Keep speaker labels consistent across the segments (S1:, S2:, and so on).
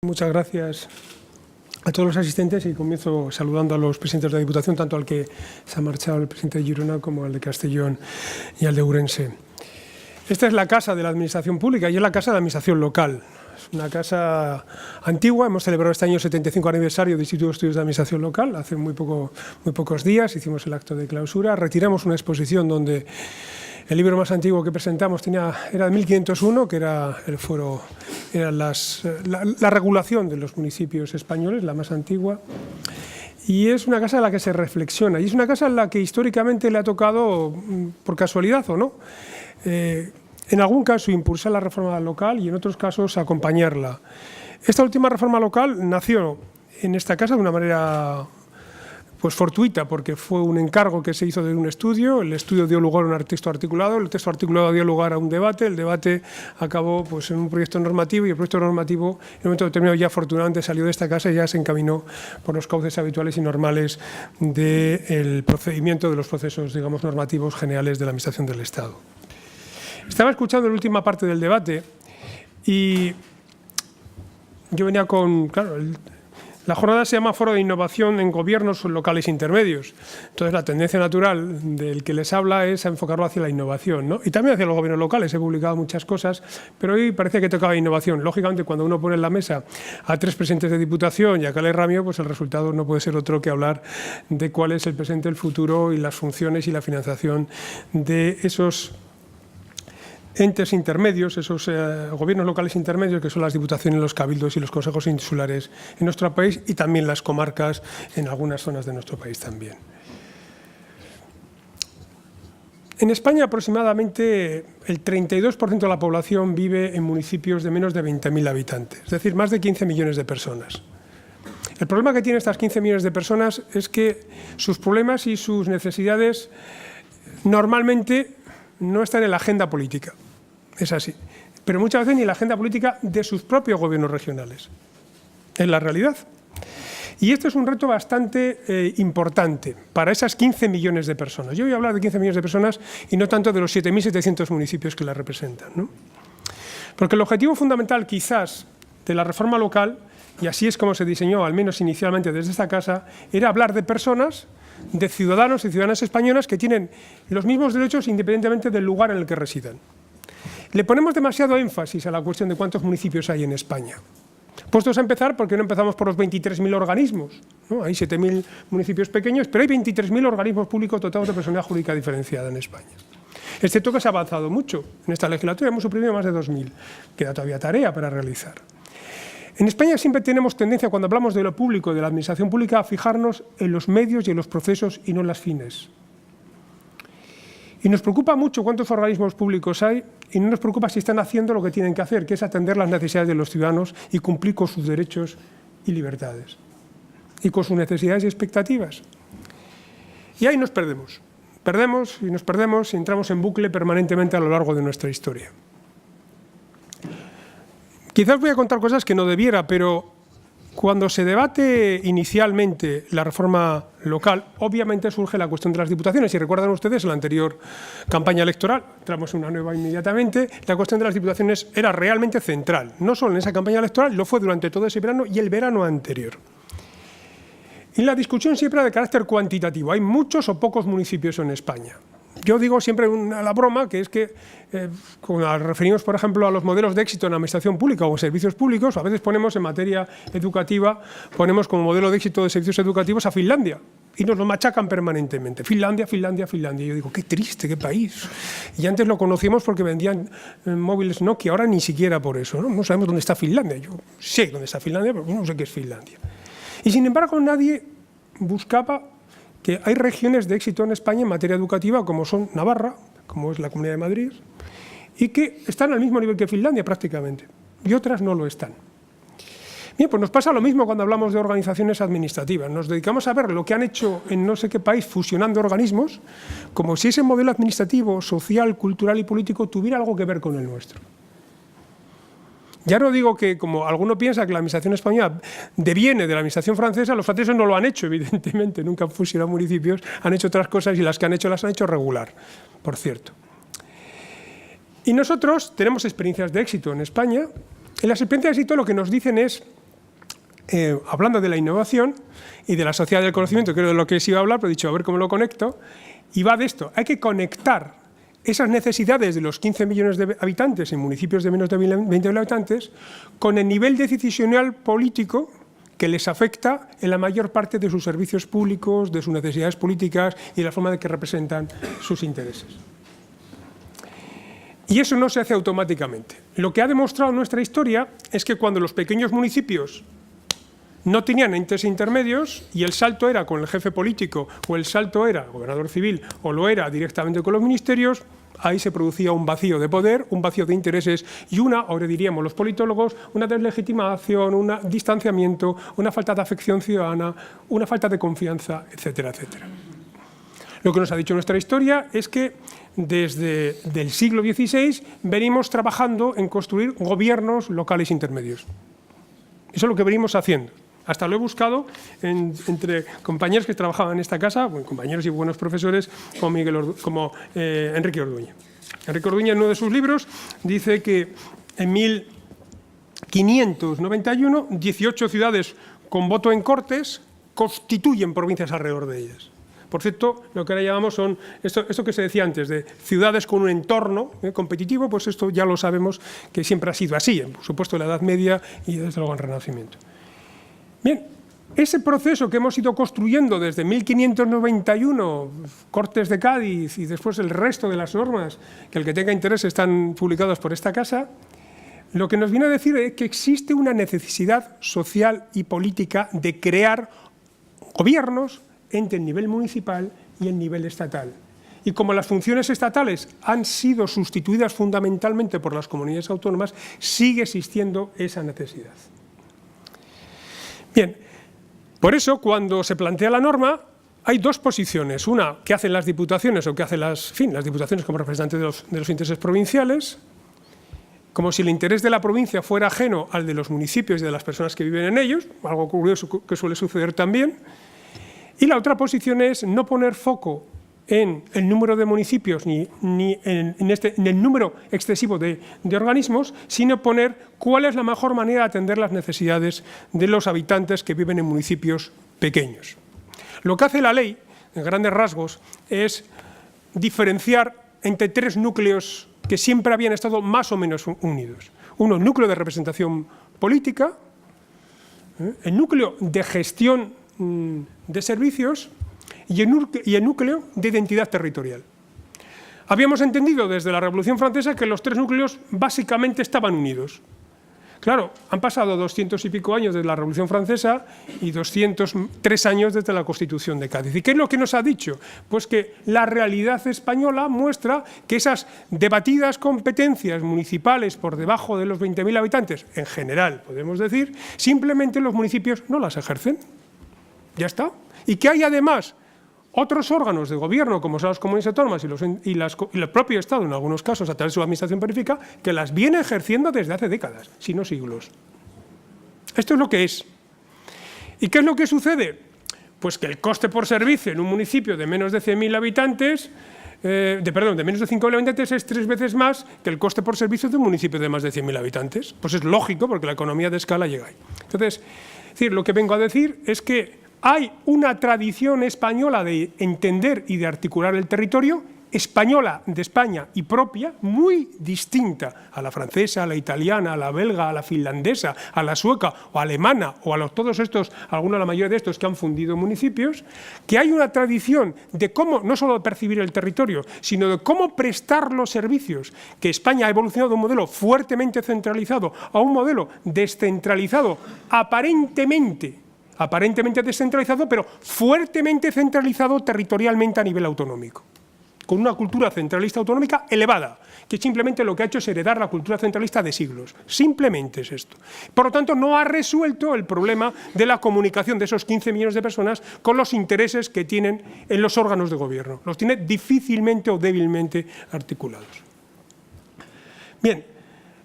S1: Muchas gracias a todos los asistentes y comienzo saludando a los presidentes de la Diputación, tanto al que se ha marchado, el presidente de Girona, como al de Castellón y al de Ourense. Esta es la casa de la Administración Pública y es la casa de la Administración Local. Es una casa antigua, hemos celebrado este año el 75 aniversario del Instituto de Estudios de Administración Local, hace muy pocos días hicimos el acto de clausura, retiramos una exposición donde el libro más antiguo que presentamos era de 1501, que era el fuero, era la regulación de los municipios españoles, la más antigua. Y es una casa en la que se reflexiona, y es una casa en la que históricamente le ha tocado, por casualidad o no, en algún caso impulsar la reforma local y en otros casos acompañarla. Esta última reforma local nació en esta casa de una manera fortuita, porque fue un encargo que se hizo de un estudio, el estudio dio lugar a un texto articulado, el texto articulado dio lugar a un debate, el debate acabó en un proyecto normativo y el proyecto normativo en un momento determinado ya afortunadamente salió de esta casa y ya se encaminó por los cauces habituales y normales del procedimiento de los procesos, digamos, normativos generales de la Administración del Estado. Estaba escuchando la última parte del debate y yo venía con, claro, la jornada se llama Foro de Innovación en Gobiernos Locales Intermedios. Entonces, la tendencia natural del que les habla es a enfocarlo hacia la innovación, ¿no? Y también hacia los gobiernos locales. He publicado muchas cosas, pero hoy parece que tocaba innovación. Lógicamente, cuando uno pone en la mesa a 3 presidentes de Diputación y a Calais Ramio, pues el resultado no puede ser otro que hablar de cuál es el presente, el futuro y las funciones y la financiación de esos entes intermedios, esos gobiernos locales intermedios que son las diputaciones, los cabildos y los consejos insulares en nuestro país y también las comarcas en algunas zonas de nuestro país también. En España aproximadamente el 32% de la población vive en municipios de menos de 20.000 habitantes, es decir, más de 15 millones de personas. El problema que tienen estas 15 millones de personas es que sus problemas y sus necesidades normalmente no están en la agenda política. Es así, pero muchas veces ni en la agenda política de sus propios gobiernos regionales. Es la realidad. Y este es un reto bastante importante para esas 15 millones de personas. Yo voy a hablar de 15 millones de personas y no tanto de los 7.700 municipios que la representan, ¿no? Porque el objetivo fundamental quizás de la reforma local, y así es como se diseñó, al menos inicialmente desde esta casa, era hablar de personas, de ciudadanos y ciudadanas españolas que tienen los mismos derechos independientemente del lugar en el que residan. Le ponemos demasiado énfasis a la cuestión de cuántos municipios hay en España. Puestos a empezar, porque no empezamos por los 23.000 organismos, ¿no? Hay 7.000 municipios pequeños, pero hay 23.000 organismos públicos dotados de personalidad jurídica diferenciada en España. Excepto que se ha avanzado mucho. En esta legislatura hemos suprimido más de 2.000. Queda todavía tarea para realizar. En España siempre tenemos tendencia, cuando hablamos de lo público, de la administración pública, a fijarnos en los medios y en los procesos y no en las fines. Y nos preocupa mucho cuántos organismos públicos hay y no nos preocupa si están haciendo lo que tienen que hacer, que es atender las necesidades de los ciudadanos y cumplir con sus derechos y libertades y con sus necesidades y expectativas. Y ahí nos perdemos. Perdemos y nos perdemos y entramos en bucle permanentemente a lo largo de nuestra historia. Quizás voy a contar cosas que no debiera, pero cuando se debate inicialmente la reforma local, obviamente surge la cuestión de las diputaciones. Si recuerdan ustedes, en la anterior campaña electoral, entramos en una nueva inmediatamente, la cuestión de las diputaciones era realmente central. No solo en esa campaña electoral, lo fue durante todo ese verano y el verano anterior. Y la discusión siempre era de carácter cuantitativo. Hay muchos o pocos municipios en España. Yo digo siempre la broma, que es que cuando nos referimos, por ejemplo, a los modelos de éxito en la administración pública o en servicios públicos, a veces ponemos en materia educativa, ponemos como modelo de éxito de servicios educativos a Finlandia y nos lo machacan permanentemente. Finlandia, Finlandia, Finlandia. Y yo digo, qué triste, qué país. Y antes lo conocimos porque vendían móviles Nokia, ahora ni siquiera por eso, ¿no? No sabemos dónde está Finlandia. Yo sé dónde está Finlandia, pero no sé qué es Finlandia. Y sin embargo, nadie buscaba que hay regiones de éxito en España en materia educativa como son Navarra, como es la Comunidad de Madrid, y que están al mismo nivel que Finlandia prácticamente, y otras no lo están. Bien, pues nos pasa lo mismo cuando hablamos de organizaciones administrativas. Nos dedicamos a ver lo que han hecho en no sé qué país fusionando organismos, como si ese modelo administrativo, social, cultural y político tuviera algo que ver con el nuestro. Ya no digo que, como alguno piensa que la administración española deviene de la administración francesa, los franceses no lo han hecho, evidentemente, nunca han fusionado municipios, han hecho otras cosas y las que han hecho las han hecho regular, por cierto. Y nosotros tenemos experiencias de éxito en España, y las experiencias de éxito lo que nos dicen es hablando de la innovación y de la sociedad del conocimiento, que era de lo que se iba a hablar, pero he dicho, a ver cómo lo conecto, y va de esto. Hay que conectar esas necesidades de los 15 millones de habitantes en municipios de menos de 20.000 habitantes con el nivel decisional político que les afecta en la mayor parte de sus servicios públicos, de sus necesidades políticas y de la forma de que representan sus intereses. Y eso no se hace automáticamente. Lo que ha demostrado nuestra historia es que cuando los pequeños municipios no tenían entes intermedios y el salto era con el jefe político o el salto era gobernador civil o lo era directamente con los ministerios, ahí se producía un vacío de poder, un vacío de intereses y ahora diríamos los politólogos, una deslegitimación, un distanciamiento, una falta de afección ciudadana, una falta de confianza, etcétera, etcétera. Lo que nos ha dicho nuestra historia es que desde el siglo XVI venimos trabajando en construir gobiernos locales intermedios. Eso es lo que venimos haciendo. Hasta lo he buscado entre compañeros que trabajaban en esta casa, compañeros y buenos profesores, como Enrique Orduña. Enrique Orduña, en uno de sus libros, dice que en 1591, 18 ciudades con voto en Cortes constituyen provincias alrededor de ellas. Por cierto, lo que ahora llamamos son, esto que se decía antes, de ciudades con un entorno competitivo, pues esto ya lo sabemos que siempre ha sido así, por supuesto en la Edad Media y desde luego en el Renacimiento. Bien, ese proceso que hemos ido construyendo desde 1591, Cortes de Cádiz y después el resto de las normas, que el que tenga interés están publicadas por esta casa, lo que nos viene a decir es que existe una necesidad social y política de crear gobiernos entre el nivel municipal y el nivel estatal. Y como las funciones estatales han sido sustituidas fundamentalmente por las comunidades autónomas, sigue existiendo esa necesidad. Bien, por eso cuando se plantea la norma hay dos posiciones, una que hacen las diputaciones o que hacen las diputaciones como representantes de los intereses provinciales, como si el interés de la provincia fuera ajeno al de los municipios y de las personas que viven en ellos, algo curioso que suele suceder también, y la otra posición es no poner foco en el número de municipios ni en el número excesivo de organismos, sino poner cuál es la mejor manera de atender las necesidades de los habitantes que viven en municipios pequeños. Lo que hace la ley, en grandes rasgos, es diferenciar entre tres núcleos que siempre habían estado más o menos unidos. Uno, el núcleo de representación política, el núcleo de gestión de servicios y el núcleo de identidad territorial. Habíamos entendido desde la Revolución Francesa que los tres núcleos básicamente estaban unidos. Claro, han pasado 200 y pico años desde la Revolución Francesa y 203 años desde la Constitución de Cádiz. ¿Y qué es lo que nos ha dicho? Pues que la realidad española muestra que esas debatidas competencias municipales por debajo de los 20.000 habitantes, en general, podemos decir, simplemente los municipios no las ejercen. Ya está. Y que hay además otros órganos de gobierno, como son las comunidades autónomas y el propio Estado, en algunos casos, a través de su administración periférica, que las viene ejerciendo desde hace décadas, si no siglos. Esto es lo que es. ¿Y qué es lo que sucede? Pues que el coste por servicio en un municipio de menos de 100.000 habitantes, de menos de 5.000 habitantes es 3 veces más que el coste por servicio de un municipio de más de 100.000 habitantes. Pues es lógico, porque la economía de escala llega ahí. Entonces, lo que vengo a decir es que hay una tradición española de entender y de articular el territorio, española de España y propia, muy distinta a la francesa, a la italiana, a la belga, a la finlandesa, a la sueca o alemana o a todos estos, algunos, la mayoría de estos que han fundido municipios, que hay una tradición de cómo, no solo de percibir el territorio, sino de cómo prestar los servicios, que España ha evolucionado de un modelo fuertemente centralizado a un modelo descentralizado, aparentemente descentralizado, pero fuertemente centralizado territorialmente a nivel autonómico, con una cultura centralista autonómica elevada, que simplemente lo que ha hecho es heredar la cultura centralista de siglos. Simplemente es esto. Por lo tanto, no ha resuelto el problema de la comunicación de esos 15 millones de personas con los intereses que tienen en los órganos de gobierno. Los tiene difícilmente o débilmente articulados. Bien.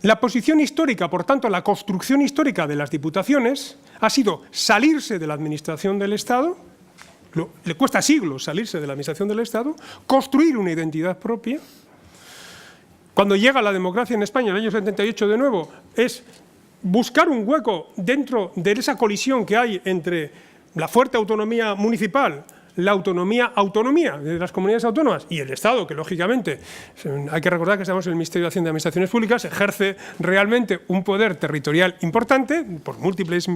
S1: La posición histórica, por tanto, la construcción histórica de las diputaciones ha sido salirse de la administración del Estado, le cuesta siglos salirse de la administración del Estado, construir una identidad propia. Cuando llega la democracia en España en el año 78 de nuevo, es buscar un hueco dentro de esa colisión que hay entre la fuerte autonomía municipal, la autonomía de las comunidades autónomas y el Estado, que lógicamente, hay que recordar que estamos en el Ministerio de Hacienda y Administraciones Públicas, ejerce realmente un poder territorial importante por múltiples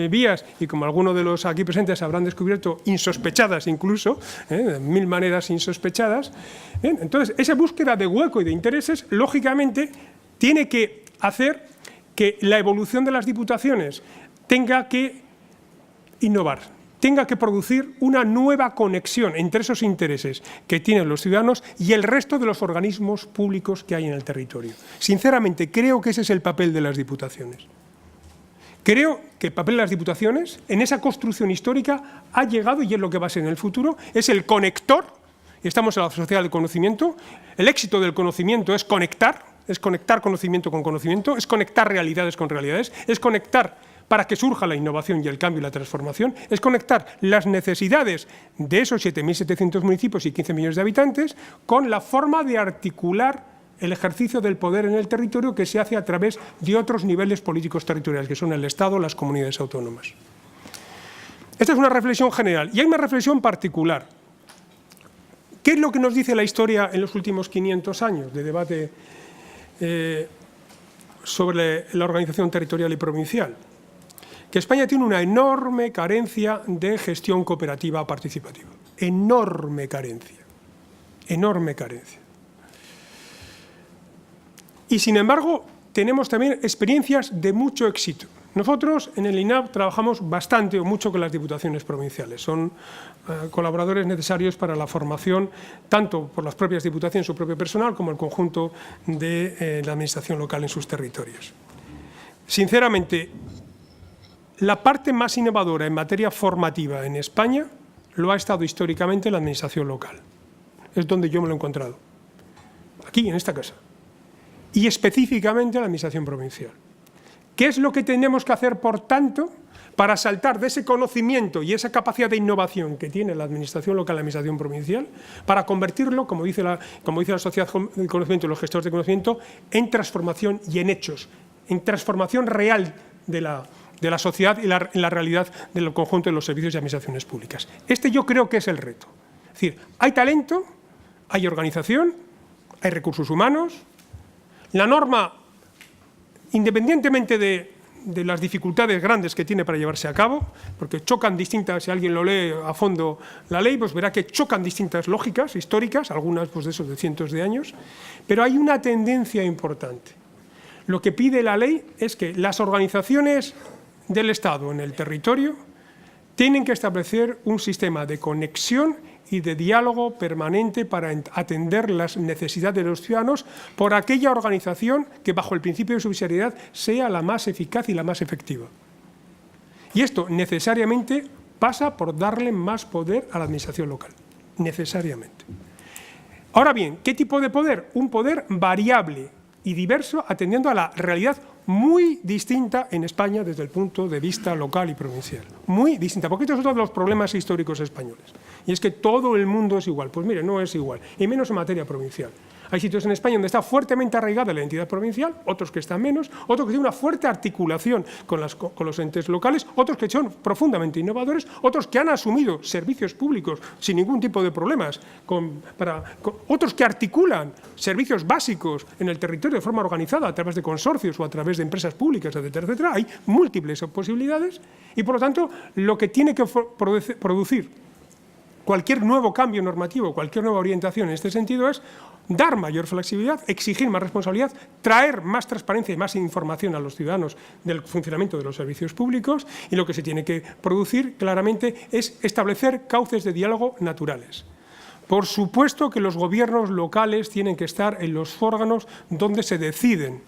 S1: vías y, como algunos de los aquí presentes habrán descubierto, insospechadas incluso, de mil maneras insospechadas. Bien, entonces, esa búsqueda de hueco y de intereses, lógicamente, tiene que hacer que la evolución de las diputaciones tenga que innovar, tenga que producir una nueva conexión entre esos intereses que tienen los ciudadanos y el resto de los organismos públicos que hay en el territorio. Sinceramente, creo que ese es el papel de las diputaciones. Creo que el papel de las diputaciones, en esa construcción histórica, ha llegado, y es lo que va a ser en el futuro, es el conector. Estamos en la sociedad del conocimiento. El éxito del conocimiento es conectar conocimiento con conocimiento, es conectar realidades con realidades, es conectar para que surja la innovación y el cambio y la transformación, es conectar las necesidades de esos 7.700 municipios y 15 millones de habitantes con la forma de articular el ejercicio del poder en el territorio que se hace a través de otros niveles políticos territoriales, que son el Estado, las comunidades autónomas. Esta es una reflexión general. Y hay una reflexión particular. ¿Qué es lo que nos dice la historia en los últimos 500 años de debate sobre la organización territorial y provincial? Que España tiene una enorme carencia de gestión cooperativa participativa. Enorme carencia. Enorme carencia. Y sin embargo, tenemos también experiencias de mucho éxito. Nosotros en el INAP trabajamos bastante o mucho con las diputaciones provinciales. Son colaboradores necesarios para la formación, tanto por las propias diputaciones, su propio personal, como el conjunto de la administración local en sus territorios. Sinceramente, la parte más innovadora en materia formativa en España lo ha estado históricamente la administración local. Es donde yo me lo he encontrado. Aquí, en esta casa. Y específicamente la administración provincial. ¿Qué es lo que tenemos que hacer, por tanto, para saltar de ese conocimiento y esa capacidad de innovación que tiene la administración local, la administración provincial, para convertirlo, como dice la sociedad del conocimiento y los gestores de conocimiento, en transformación y en hechos, en transformación real de la sociedad y en la realidad del conjunto de los servicios y administraciones públicas? Este yo creo que es el reto. Es decir, hay talento, hay organización, hay recursos humanos. La norma, independientemente de las dificultades grandes que tiene para llevarse a cabo, porque chocan distintas, si alguien lo lee a fondo la ley, pues verá que chocan distintas lógicas históricas, algunas pues de esos de cientos de años, pero hay una tendencia importante. Lo que pide la ley es que las organizaciones del Estado en el territorio tienen que establecer un sistema de conexión y de diálogo permanente para atender las necesidades de los ciudadanos por aquella organización que, bajo el principio de subsidiariedad, sea la más eficaz y la más efectiva. Y esto necesariamente pasa por darle más poder a la administración local. Necesariamente. Ahora bien, ¿qué tipo de poder? Un poder variable y diverso, atendiendo a la realidad muy distinta en España desde el punto de vista local y provincial. Muy distinta, porque estos son todos los problemas históricos españoles. Y es que todo el mundo es igual. Pues mire, no es igual, y menos en materia provincial. Hay sitios en España donde está fuertemente arraigada la entidad provincial, otros que están menos, otros que tienen una fuerte articulación con los entes locales, otros que son profundamente innovadores, otros que han asumido servicios públicos sin ningún tipo de problemas, otros que articulan servicios básicos en el territorio de forma organizada a través de consorcios o a través de empresas públicas, etcétera, etcétera. Hay múltiples posibilidades y, por lo tanto, lo que tiene que producir cualquier nuevo cambio normativo, cualquier nueva orientación en este sentido es dar mayor flexibilidad, exigir más responsabilidad, traer más transparencia y más información a los ciudadanos del funcionamiento de los servicios públicos, y lo que se tiene que producir claramente es establecer cauces de diálogo naturales. Por supuesto que los gobiernos locales tienen que estar en los órganos donde se deciden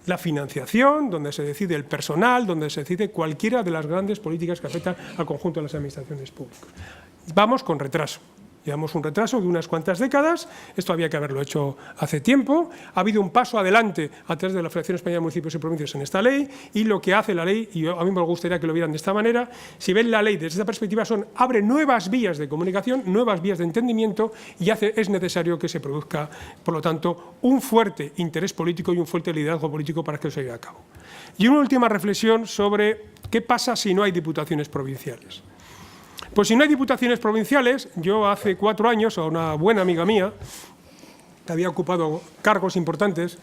S1: la financiación, donde se decide el personal, donde se decide cualquiera de las grandes políticas que afectan al conjunto de las administraciones públicas. Vamos con retraso. Llevamos un retraso de unas cuantas décadas, esto había que haberlo hecho hace tiempo, ha habido un paso adelante a través de la Federación Española de Municipios y Provincias en esta ley, y lo que hace la ley, y a mí me gustaría que lo vieran de esta manera, si ven la ley desde esta perspectiva, abre nuevas vías de comunicación, nuevas vías de entendimiento, y es necesario que se produzca, por lo tanto, un fuerte interés político y un fuerte liderazgo político para que se lleve a cabo. Y una última reflexión sobre qué pasa si no hay diputaciones provinciales. Pues si no hay diputaciones provinciales, yo hace 4 años, a una buena amiga mía, que había ocupado cargos importantes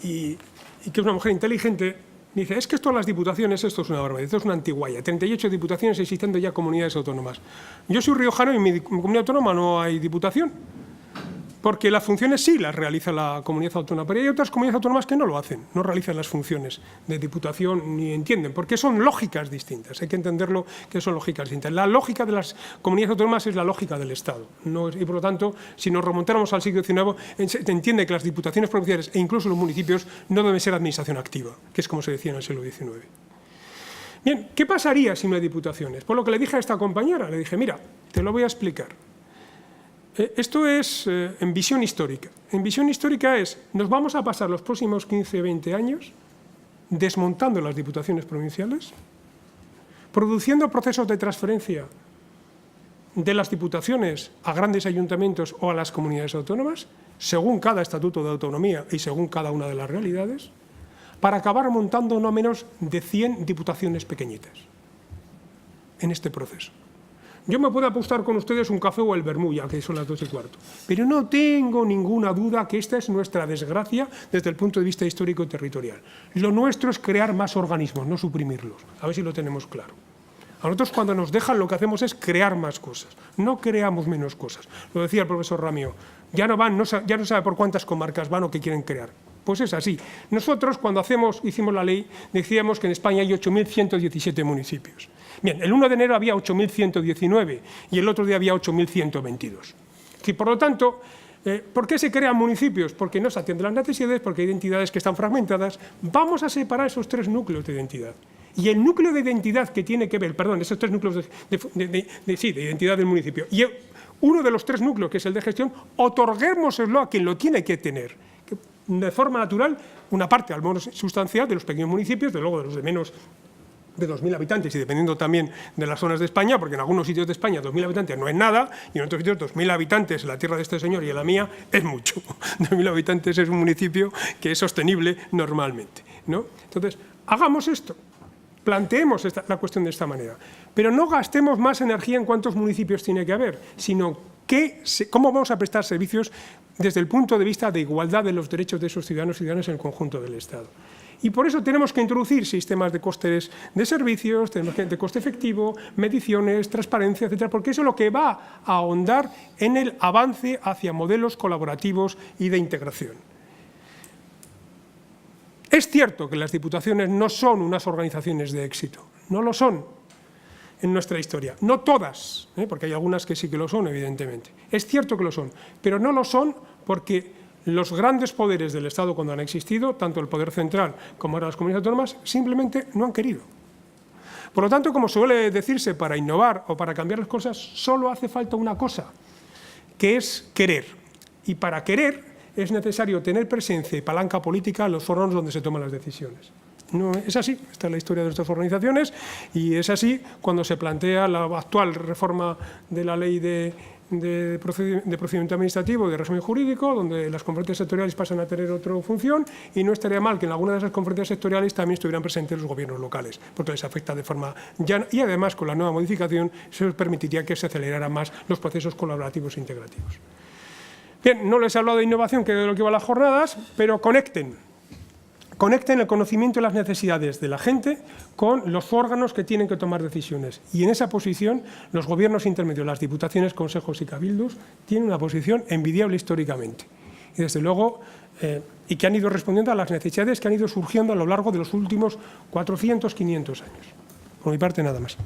S1: y que es una mujer inteligente, me dice, es que esto de las diputaciones, esto es una barbaridad, esto es una antigualla, 38 diputaciones existiendo ya comunidades autónomas. Yo soy riojano y en mi comunidad autónoma no hay diputación, porque las funciones sí las realiza la comunidad autónoma, pero hay otras comunidades autónomas que no lo hacen, no realizan las funciones de diputación ni entienden, porque son lógicas distintas, hay que entenderlo que son lógicas distintas. La lógica de las comunidades autónomas es la lógica del Estado, y por lo tanto, si nos remontáramos al siglo XIX, se entiende que las diputaciones provinciales e incluso los municipios no deben ser administración activa, que es como se decía en el siglo XIX. Bien, ¿qué pasaría si no hay diputaciones? Pues lo que le dije a esta compañera, le dije, mira, te lo voy a explicar. Esto es en visión histórica. En visión histórica nos vamos a pasar los próximos 15, 20 años desmontando las diputaciones provinciales, produciendo procesos de transferencia de las diputaciones a grandes ayuntamientos o a las comunidades autónomas, según cada estatuto de autonomía y según cada una de las realidades, para acabar montando no menos de 100 diputaciones pequeñitas en este proceso. Yo me puedo apostar con ustedes un café o el vermú, ya que son las 2:15, pero no tengo ninguna duda que esta es nuestra desgracia desde el punto de vista histórico y territorial. Lo nuestro es crear más organismos, no suprimirlos. A ver si lo tenemos claro. A nosotros cuando nos dejan lo que hacemos es crear más cosas, no creamos menos cosas. Lo decía el profesor Ramio, ya no sabe por cuántas comarcas van o qué quieren crear. Pues es así. Nosotros cuando hicimos la ley decíamos que en España hay 8.117 municipios. Bien, el 1 de enero había 8.119 y el otro día había 8.122. Y por lo tanto, ¿por qué se crean municipios? Porque no se atienden las necesidades, porque hay identidades que están fragmentadas. Vamos a separar esos 3 núcleos de identidad. Y el núcleo de identidad que tiene que ver, perdón, esos 3 núcleos de identidad del municipio. Y uno de los 3 núcleos, que es el de gestión, otorguémoslo a quien lo tiene que tener. De forma natural, una parte al menos sustancial de los pequeños municipios, de luego de los de menos de 2.000 habitantes y dependiendo también de las zonas de España, porque en algunos sitios de España 2.000 habitantes no es nada y en otros sitios 2.000 habitantes en la tierra de este señor y en la mía es mucho. 2.000 habitantes es un municipio que es sostenible normalmente, ¿no? Entonces, hagamos esto, planteemos la cuestión de esta manera, pero no gastemos más energía en cuántos municipios tiene que haber, sino cómo vamos a prestar servicios desde el punto de vista de igualdad de los derechos de esos ciudadanos y ciudadanas en el conjunto del Estado. Y por eso tenemos que introducir sistemas de costes de servicios, de coste efectivo, mediciones, transparencia, etcétera, porque eso es lo que va a ahondar en el avance hacia modelos colaborativos y de integración. Es cierto que las diputaciones no son unas organizaciones de éxito, no lo son en nuestra historia, no todas, porque hay algunas que sí que lo son, evidentemente. Es cierto que lo son, pero no lo son porque los grandes poderes del Estado cuando han existido, tanto el poder central como ahora las comunidades autónomas, simplemente no han querido. Por lo tanto, como suele decirse, para innovar o para cambiar las cosas, solo hace falta una cosa, que es querer. Y para querer es necesario tener presencia y palanca política en los foros donde se toman las decisiones. No, es así, esta es la historia de nuestras organizaciones y es así cuando se plantea la actual reforma de la ley de procedimiento administrativo, de régimen jurídico, donde las conferencias sectoriales pasan a tener otra función y no estaría mal que en alguna de esas conferencias sectoriales también estuvieran presentes los gobiernos locales, porque les afecta de forma llana y además con la nueva modificación se permitiría que se aceleraran más los procesos colaborativos e integrativos. Bien, no les he hablado de innovación, que es de lo que va a las jornadas, pero conecten el conocimiento y las necesidades de la gente con los órganos que tienen que tomar decisiones. Y en esa posición, los gobiernos intermedios, las diputaciones, consejos y cabildos, tienen una posición envidiable históricamente. Y desde luego, y que han ido respondiendo a las necesidades que han ido surgiendo a lo largo de los últimos 400, 500 años. Por mi parte, nada más.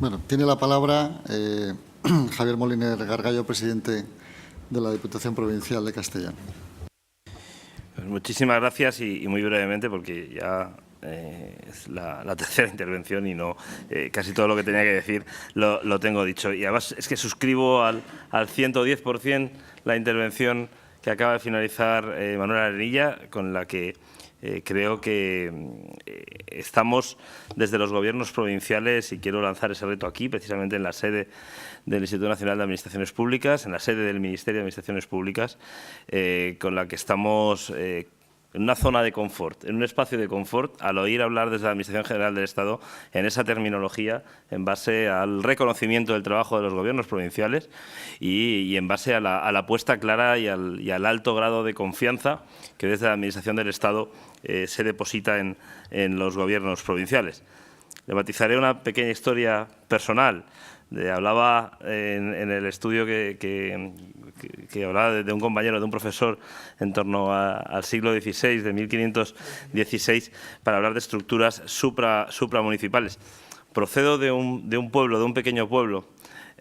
S2: Bueno, tiene la palabra Javier Moliner Gargallo, presidente de la Diputación Provincial de Castellón.
S3: Muchísimas gracias y muy brevemente, porque ya es la tercera intervención y no casi todo lo que tenía que decir lo tengo dicho. Y además es que suscribo al 110% la intervención que acaba de finalizar Manuel Arenilla, con la que creo que estamos desde los gobiernos provinciales, y quiero lanzar ese reto aquí, precisamente en la sede del Instituto Nacional de Administraciones Públicas, en la sede del Ministerio de Administraciones Públicas, con la que estamos en una zona de confort, en un espacio de confort, al oír hablar desde la Administración General del Estado en esa terminología, en base al reconocimiento del trabajo de los gobiernos provinciales y en base a la apuesta clara y al alto grado de confianza que desde la Administración del Estado se deposita en los gobiernos provinciales. Le matizaré una pequeña historia personal. Hablaba en el estudio que hablaba de un compañero, de un profesor en torno al siglo XVI, de 1516, para hablar de estructuras supramunicipales. Procedo de un pueblo, de un pequeño pueblo,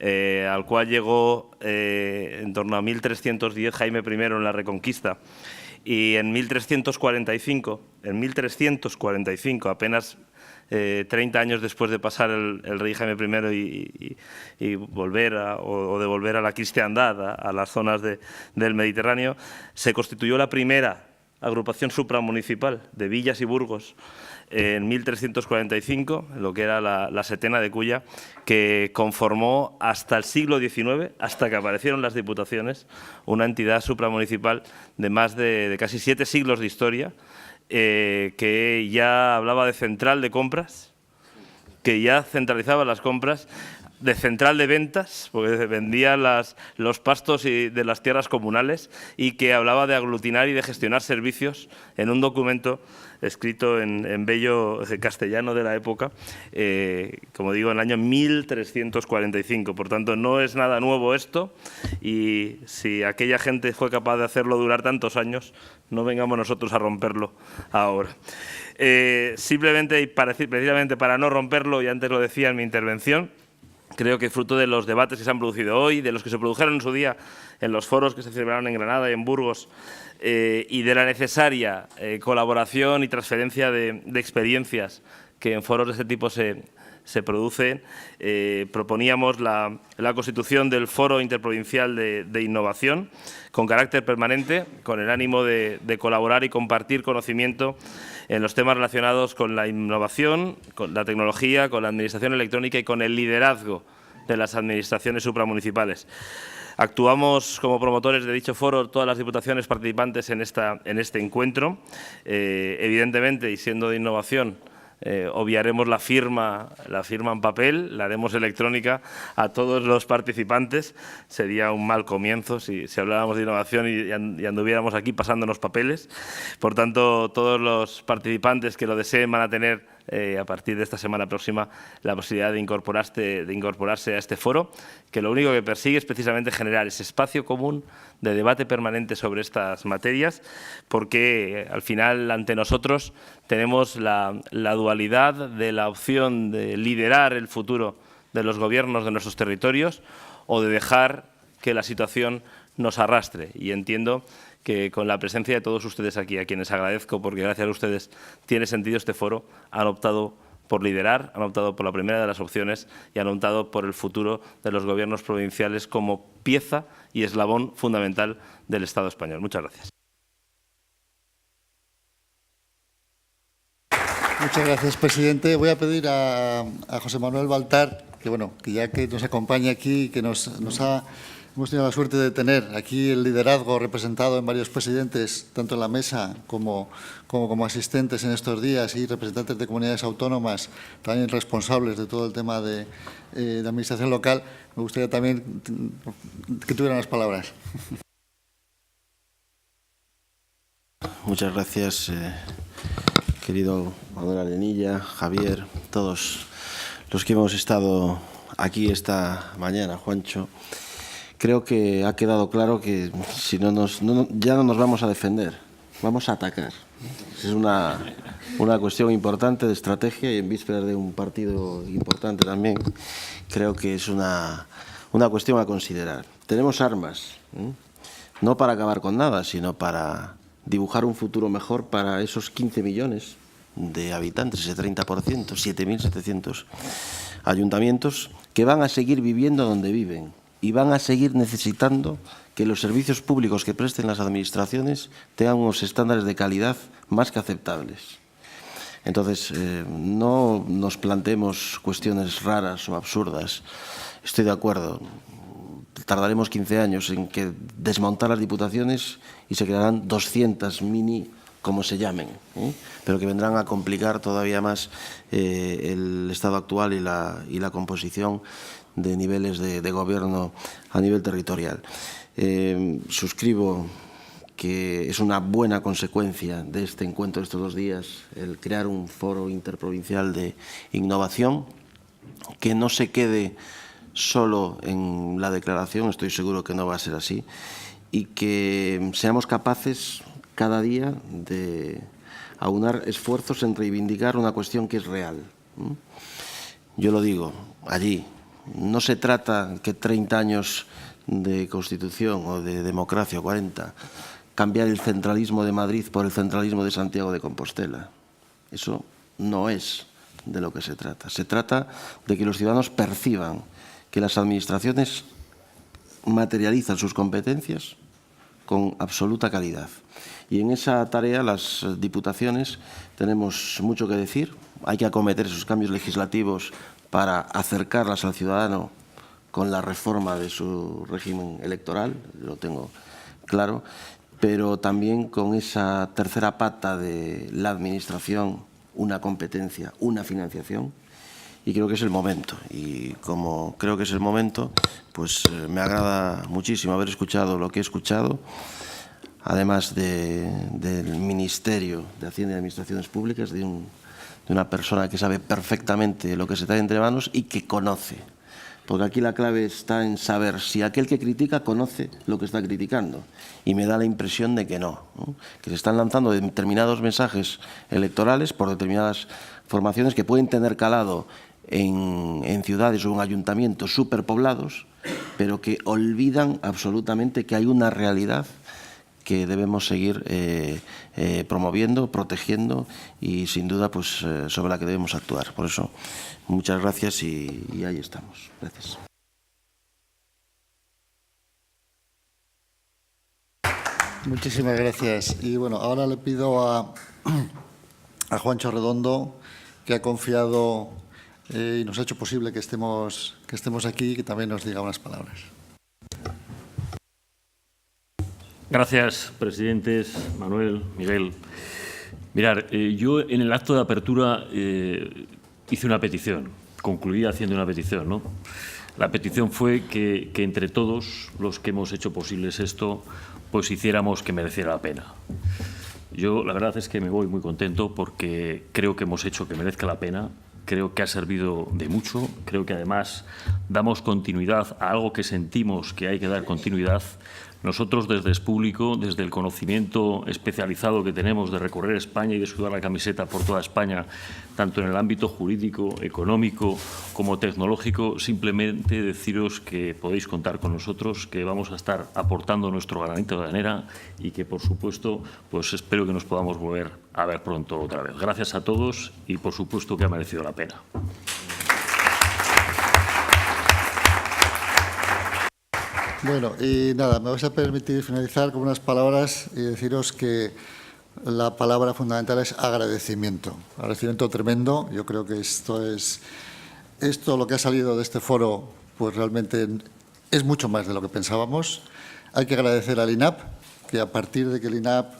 S3: al cual llegó en torno a 1310 Jaime I en la Reconquista, y en 1345, apenas 30 años después de pasar el rey Jaime I y volver o de volver a la cristiandad, a las zonas del Mediterráneo, se constituyó la primera agrupación supramunicipal de villas y burgos en 1345, lo que era la setena de Culla, que conformó hasta el siglo XIX, hasta que aparecieron las diputaciones, una entidad supramunicipal de más de casi 7 siglos de historia, que ya hablaba de central de compras, que ya centralizaba las compras, de central de ventas, porque vendía los pastos de las tierras comunales, y que hablaba de aglutinar y de gestionar servicios en un documento escrito en bello castellano de la época, como digo, en el año 1345. Por tanto, no es nada nuevo esto, y si aquella gente fue capaz de hacerlo durar tantos años, no vengamos nosotros a romperlo ahora. Simplemente, y precisamente para no romperlo, y antes lo decía en mi intervención, creo que fruto de los debates que se han producido hoy, de los que se produjeron en su día en los foros que se celebraron en Granada y en Burgos, y de la necesaria colaboración y transferencia de experiencias que en foros de este tipo se producen, proponíamos la constitución del Foro Interprovincial de Innovación con carácter permanente, con el ánimo de colaborar y compartir conocimiento en los temas relacionados con la innovación, con la tecnología, con la administración electrónica y con el liderazgo de las administraciones supramunicipales. Actuamos como promotores de dicho foro todas las diputaciones participantes en este encuentro. Evidentemente, y siendo de innovación, obviaremos la firma en papel, la haremos electrónica a todos los participantes. Sería un mal comienzo si habláramos de innovación y anduviéramos aquí pasándonos papeles. Por tanto, todos los participantes que lo deseen van a tener a partir de esta semana próxima la posibilidad de incorporarse a este foro, que lo único que persigue es precisamente generar ese espacio común de debate permanente sobre estas materias, porque al final ante nosotros tenemos la dualidad de la opción de liderar el futuro de los gobiernos de nuestros territorios o de dejar que la situación nos arrastre. Y entiendo que con la presencia de todos ustedes aquí, a quienes agradezco, porque gracias a ustedes tiene sentido este foro, han optado por liderar, han optado por la primera de las opciones y han optado por el futuro de los gobiernos provinciales como pieza y eslabón fundamental del Estado español. Muchas gracias.
S2: Muchas gracias, presidente. Voy a pedir a José Manuel Baltar, que ya que nos acompaña aquí, que hemos tenido la suerte de tener aquí el liderazgo representado en varios presidentes, tanto en la mesa como asistentes en estos días, y representantes de comunidades autónomas, también responsables de todo el tema de administración local. Me gustaría también que tuvieran las palabras.
S4: Muchas gracias, querido Manuel Arenilla, Javier, todos los que hemos estado aquí esta mañana, Juancho. Creo que ha quedado claro que si ya no nos vamos a defender, vamos a atacar. Es una cuestión importante de estrategia, y en vísperas de un partido importante también, creo que es una cuestión a considerar. Tenemos armas, no para acabar con nada, sino para dibujar un futuro mejor para esos 15 millones de habitantes, ese 30%, 7.700 ayuntamientos que van a seguir viviendo donde viven y van a seguir necesitando que los servicios públicos que presten las administraciones tengan unos estándares de calidad más que aceptables. Entonces, no nos planteemos cuestiones raras o absurdas. Estoy de acuerdo. Tardaremos 15 años en que desmontar las diputaciones y se crearán 200 mini, como se llamen, pero que vendrán a complicar todavía más el estado actual y la composición de niveles de gobierno a nivel territorial. Suscribo que es una buena consecuencia de este encuentro de estos 2 días el crear un foro interprovincial de innovación que no se quede solo en la declaración, estoy seguro que no va a ser así, y que seamos capaces cada día de aunar esfuerzos en reivindicar una cuestión que es real. Yo lo digo, allí, no se trata que 30 años de Constitución o de democracia, o 40, cambiar el centralismo de Madrid por el centralismo de Santiago de Compostela. Eso no es de lo que se trata. Se trata de que los ciudadanos perciban que las administraciones materializan sus competencias con absoluta calidad. Y en esa tarea las diputaciones tenemos mucho que decir. Hay que acometer esos cambios legislativos para acercarlas al ciudadano con la reforma de su régimen electoral, lo tengo claro, pero también con esa tercera pata de la administración, una competencia, una financiación, y creo que es el momento. Y como creo que es el momento, pues me agrada muchísimo haber escuchado lo que he escuchado, además del Ministerio de Hacienda y Administraciones Públicas, de una persona que sabe perfectamente lo que se trae entre manos y que conoce. Porque aquí la clave está en saber si aquel que critica conoce lo que está criticando. Y me da la impresión de que no, que se están lanzando determinados mensajes electorales por determinadas formaciones que pueden tener calado en ciudades o en ayuntamientos superpoblados, pero que olvidan absolutamente que hay una realidad que debemos seguir promoviendo, protegiendo y, sin duda, pues sobre la que debemos actuar. Por eso, muchas gracias y ahí estamos. Gracias.
S2: Muchísimas gracias. Y bueno, ahora le pido a Juancho Redondo, que ha confiado y nos ha hecho posible que estemos aquí, que también nos diga unas palabras.
S5: Gracias, presidentes, Manuel, Miguel. Mirad, yo en el acto de apertura hice una petición, concluí haciendo una petición, ¿no? La petición fue que entre todos los que hemos hecho posibles esto, pues hiciéramos que mereciera la pena. Yo la verdad es que me voy muy contento porque creo que hemos hecho que merezca la pena, creo que ha servido de mucho, creo que además damos continuidad a algo que sentimos que hay que dar continuidad. Nosotros desde Expúblico, desde el conocimiento especializado que tenemos de recorrer España y de sudar la camiseta por toda España, tanto en el ámbito jurídico, económico como tecnológico, simplemente deciros que podéis contar con nosotros, que vamos a estar aportando nuestro granito de arena y que, por supuesto, pues espero que nos podamos volver a ver pronto otra vez. Gracias a todos y, por supuesto, que ha merecido la pena.
S2: Bueno, y nada, me vais a permitir finalizar con unas palabras y deciros que la palabra fundamental es agradecimiento. Agradecimiento tremendo. Yo creo que esto lo que ha salido de este foro, pues realmente es mucho más de lo que pensábamos. Hay que agradecer al INAP, que a partir de que el INAP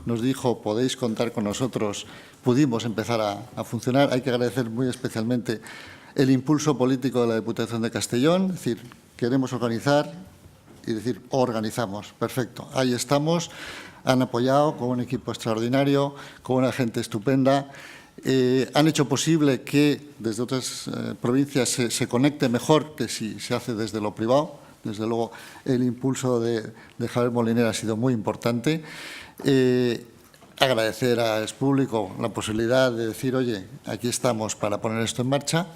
S2: nos dijo podéis contar con nosotros, pudimos empezar a funcionar. Hay que agradecer muy especialmente el impulso político de la Diputación de Castellón, es decir, queremos organizar y decir, organizamos, perfecto, ahí estamos, han apoyado con un equipo extraordinario, con una gente estupenda, han hecho posible que desde otras provincias se conecte mejor que si se hace desde lo privado. Desde luego, el impulso de Javier Moliner ha sido muy importante. Agradecer a Expúblico la posibilidad de decir, oye, aquí estamos para poner esto en marcha.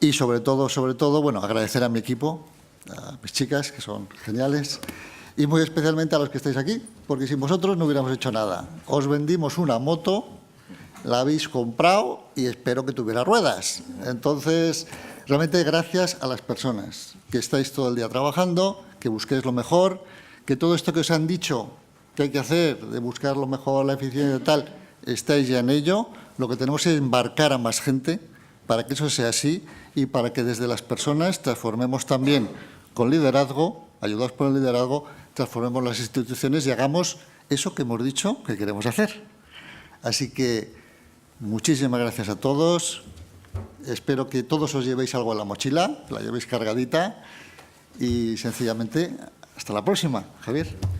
S2: Y sobre todo, bueno, agradecer a mi equipo, a mis chicas, que son geniales, y muy especialmente a los que estáis aquí, porque sin vosotros no hubiéramos hecho nada. Os vendimos una moto, la habéis comprado y espero que tuviera ruedas. Entonces, realmente gracias a las personas que estáis todo el día trabajando, que busquéis lo mejor, que todo esto que os han dicho que hay que hacer, de buscar lo mejor, la eficiencia y tal, estáis ya en ello. Lo que tenemos es embarcar a más gente para que eso sea así y para que desde las personas transformemos también con liderazgo, ayudados por el liderazgo, transformemos las instituciones y hagamos eso que hemos dicho que queremos hacer. Así que muchísimas gracias a todos. Espero que todos os llevéis algo en la mochila, que la llevéis cargadita y sencillamente hasta la próxima, Javier.